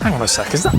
Hang on a sec, is that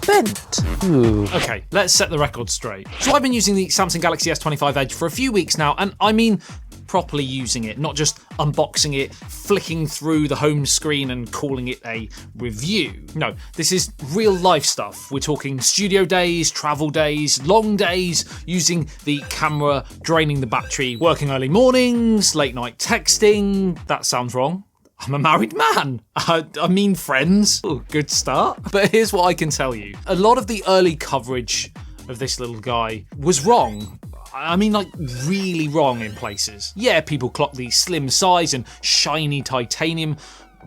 bent? Ooh. Okay, let's set the record straight. So I've been using the Samsung Galaxy S25 Edge for a few weeks now, and I mean properly using it, not just unboxing it, flicking through the home screen and calling it a review. No, this is real life stuff. We're talking studio days, travel days, long days, using the camera, draining the battery, working early mornings, late night texting. That sounds wrong. I'm a married man. I mean friends. Ooh, good start. But here's what I can tell you. A lot of the early coverage of this little guy was wrong. I mean, like, really wrong in places. Yeah, people clocked the slim size and shiny titanium,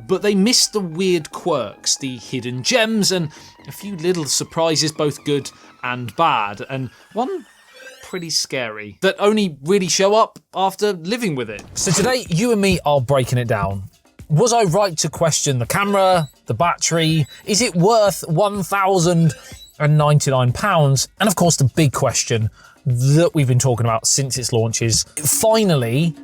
but they missed the weird quirks, the hidden gems, and a few little surprises, both good and bad. And one pretty scary, that only really show up after living with it. So today, you and me are breaking it down. Was I right to question the camera, the battery? Is it worth £1,099? And of course, the big question that we've been talking about since its launch is, finally,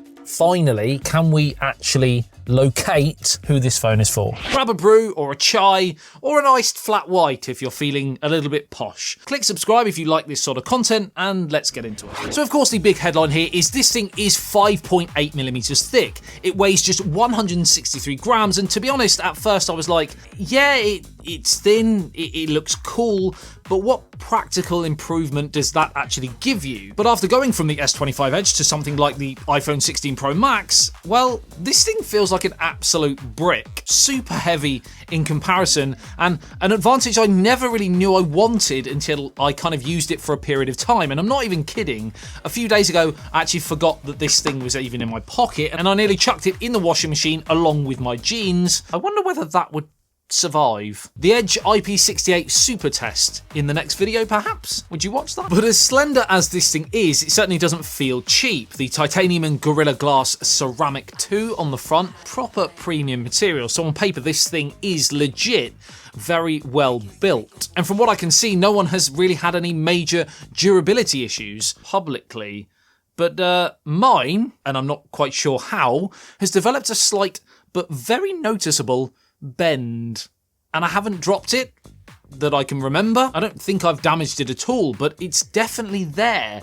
can we actually locate who this phone is for? Grab a brew or a chai or an iced flat white if you're feeling a little bit posh. Click subscribe if you like this sort of content, and let's get into it. So of course the big headline here is this thing is 5.8mm thick. It weighs just 163 grams, and to be honest, at first I was like, yeah, it's thin, it looks cool, but what practical improvement does that actually give you? But after going from the S25 Edge to something like the iPhone 16 Pro Max, well, this thing feels like an absolute brick. Super heavy in comparison, and an advantage I never really knew I wanted until I kind of used it for a period of time. And I'm not even kidding. A few days ago, I actually forgot that this thing was even in my pocket, and I nearly chucked it in the washing machine along with my jeans. I wonder whether that would survive. The Edge IP68 super test in the next video, perhaps? Would you watch that? But as slender as this thing is, it certainly doesn't feel cheap. The titanium and Gorilla Glass ceramic 2 on the front, proper premium material. So on paper, this thing is legit, very well built. And from what I can see, no one has really had any major durability issues publicly. But mine, and I'm not quite sure how, has developed a slight but very noticeable bend, and I haven't dropped it that I can remember. I don't think I've damaged it at all, but it's definitely there.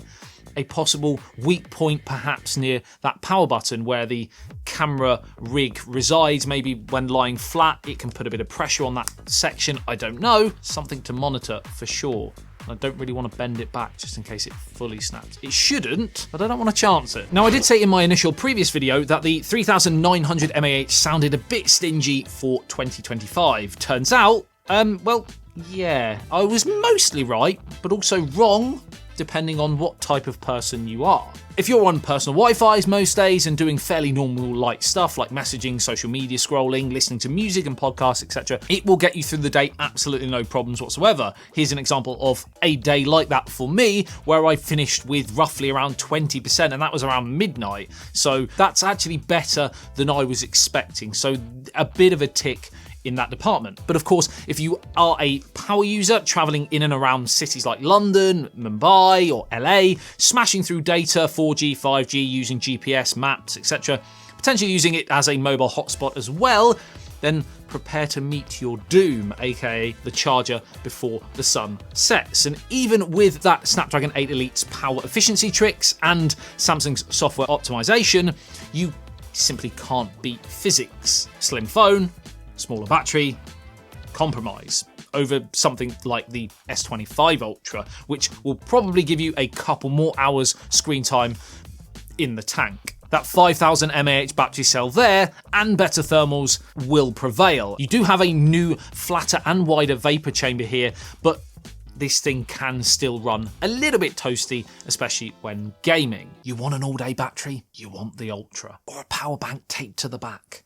A possible weak point perhaps near that power button where the camera rig resides. Maybe when lying flat it can put a bit of pressure on that section. I don't know. Something to monitor for sure. I don't really want to bend it back just in case it fully snaps. It shouldn't, but I don't want to chance it. Now, I did say in my initial previous video that the 3900 mAh sounded a bit stingy for 2025. Turns out, well, yeah, I was mostly right, but also wrong, depending on what type of person you are. If you're on personal Wi-Fi's most days and doing fairly normal light stuff like messaging, social media scrolling, listening to music and podcasts, etc., it will get you through the day absolutely no problems whatsoever. Here's an example of a day like that for me, where I finished with roughly around 20%, and that was around midnight. So that's actually better than I was expecting. So a bit of a tick in that department. But of course, if you are a power user traveling in and around cities like London, Mumbai or LA, smashing through data, 4G, 5G, using GPS, maps, etc., potentially using it as a mobile hotspot as well, then prepare to meet your doom, aka the charger before the sun sets. And even with that Snapdragon 8 Elite's power efficiency tricks and Samsung's software optimization, you simply can't beat physics. Slim phone, smaller battery, compromise over something like the S25 Ultra, which will probably give you a couple more hours screen time in the tank. That 5000 mAh battery cell there and better thermals will prevail. You do have a new flatter and wider vapor chamber here, but this thing can still run a little bit toasty, especially when gaming. You want an all-day battery? You want the Ultra. Or a power bank taped to the back,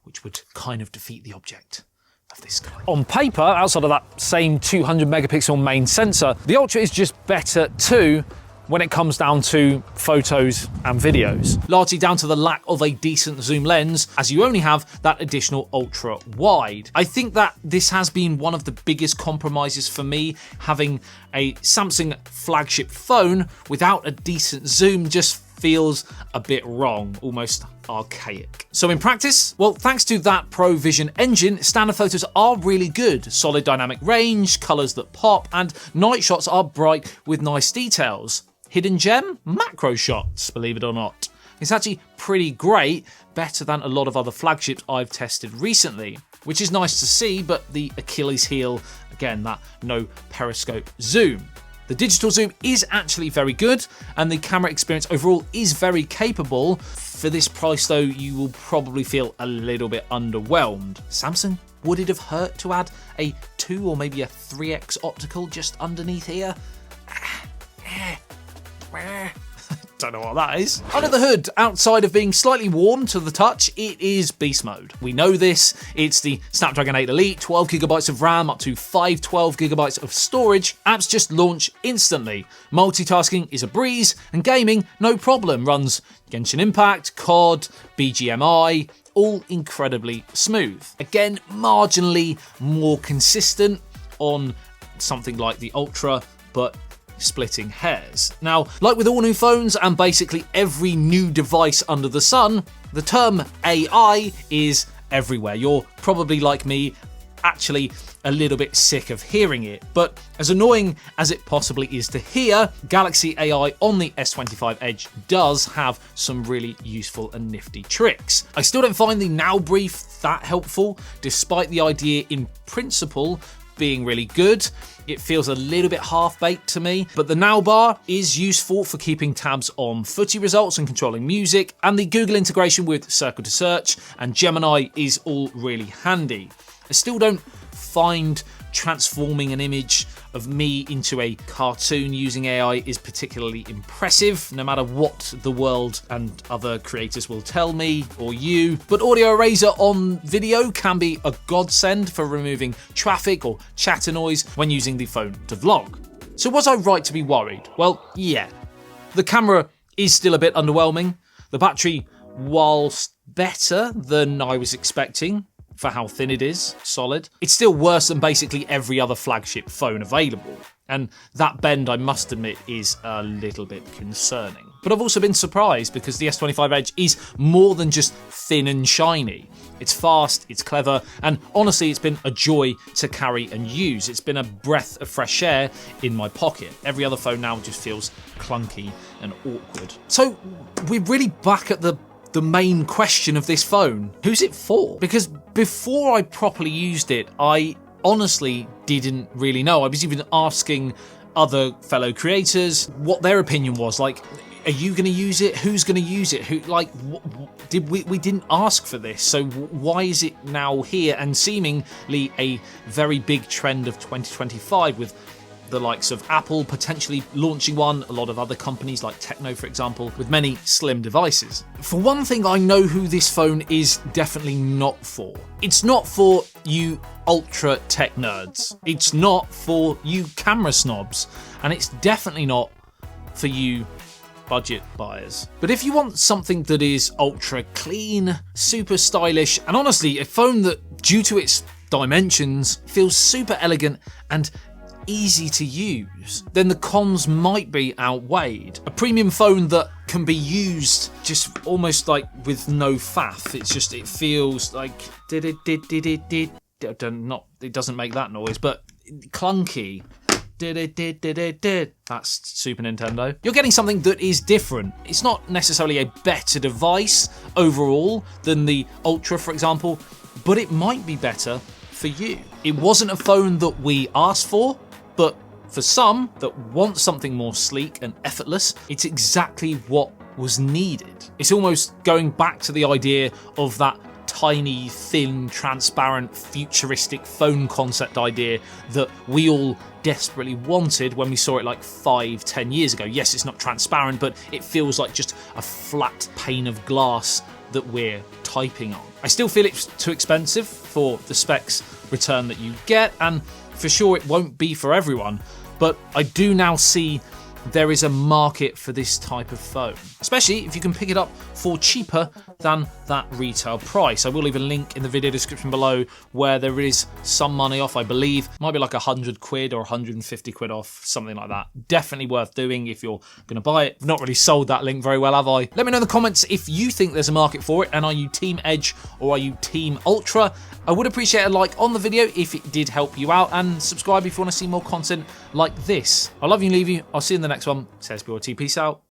which would kind of defeat the object of this guy. On paper, outside of that same 200 megapixel main sensor, the Ultra is just better too when it comes down to photos and videos. Largely down to the lack of a decent zoom lens, as you only have that additional ultra wide. I think that this has been one of the biggest compromises for me, having a Samsung flagship phone without a decent zoom just feels a bit wrong, almost archaic. So in practice, well, thanks to that Pro Vision engine, standard photos are really good. Solid dynamic range, colours that pop, and night shots are bright with nice details. Hidden gem? Macro shots, believe it or not. It's actually pretty great, better than a lot of other flagships I've tested recently, which is nice to see, but the Achilles heel, again, that no periscope zoom. The digital zoom is actually very good, and the camera experience overall is very capable. For this price though, you will probably feel a little bit underwhelmed. Samsung, would it have hurt to add a 2 or maybe a 3x optical just underneath here? Don't know what that is. Under the hood, outside of being slightly warm to the touch, it is beast mode. We know this. It's the Snapdragon 8 Elite, 12GB of RAM, up to 512GB of storage. Apps just launch instantly. Multitasking is a breeze, and gaming, no problem. Runs Genshin Impact, COD, BGMI, all incredibly smooth. Again, marginally more consistent on something like the Ultra, but splitting hairs. Now, like with all new phones and basically every new device under the sun, the term AI is everywhere. You're probably like me, actually a little bit sick of hearing it, but as annoying as it possibly is to hear, Galaxy AI on the S25 Edge does have some really useful and nifty tricks. I still don't find the now brief that helpful, despite the idea in principle being really good. It feels a little bit half-baked to me, but the now bar is useful for keeping tabs on footy results and controlling music, and the Google integration with Circle to Search and Gemini is all really handy. I still don't find transforming an image of me into a cartoon using AI is particularly impressive, no matter what the world and other creators will tell me or you. But audio eraser on video can be a godsend for removing traffic or chatter noise when using the phone to vlog. So was I right to be worried? Well, yeah. The camera is still a bit underwhelming. The battery, whilst better than I was expecting, for how thin it is, solid, it's still worse than basically every other flagship phone available. And that bend, I must admit, is a little bit concerning. But I've also been surprised because the S25 Edge is more than just thin and shiny. It's fast, it's clever, and honestly, it's been a joy to carry and use. It's been a breath of fresh air in my pocket. Every other phone now just feels clunky and awkward. So we're really back at the main question of this phone. Who's it for? Because before I properly used it, I honestly didn't really know. I was even asking other fellow creators what their opinion was. Like, are you going to use it? Who's going to use it? We didn't ask for this, so why is it now here and seemingly a very big trend of 2025 with the likes of Apple potentially launching one, a lot of other companies like Techno, for example, with many slim devices. For one thing, I know who this phone is definitely not for. It's not for you ultra tech nerds. It's not for you camera snobs. And it's definitely not for you budget buyers. But if you want something that is ultra clean, super stylish, and honestly, a phone that, due to its dimensions, feels super elegant and easy to use, then the cons might be outweighed. A premium phone that can be used just almost like with no faff. It feels like it doesn't make that noise, but clunky. That's Super Nintendo. You're getting something that is different. It's not necessarily a better device overall than the Ultra, for example, but it might be better for you. It wasn't a phone that we asked for, but for some that want something more sleek and effortless, it's exactly what was needed. It's almost going back to the idea of that tiny, thin, transparent, futuristic phone concept idea that we all desperately wanted when we saw it like 5-10 years ago. Yes, it's not transparent, but it feels like just a flat pane of glass that we're typing on. I still feel it's too expensive for the specs return that you get, and for sure it won't be for everyone, but I do now see there is a market for this type of phone, especially if you can pick it up for cheaper than that retail price. I will leave a link in the video description below where there is some money off, I believe. Might be like 100 quid or 150 quid off, something like that. Definitely worth doing if you're going to buy it. I've not really sold that link very well, have I? Let me know in the comments if you think there's a market for it, and are you Team Edge or are you Team Ultra? I would appreciate a like on the video if it did help you out, and subscribe if you want to see more content like this. I love you and leave you. I'll see you in the next one. Says BYT. Peace out.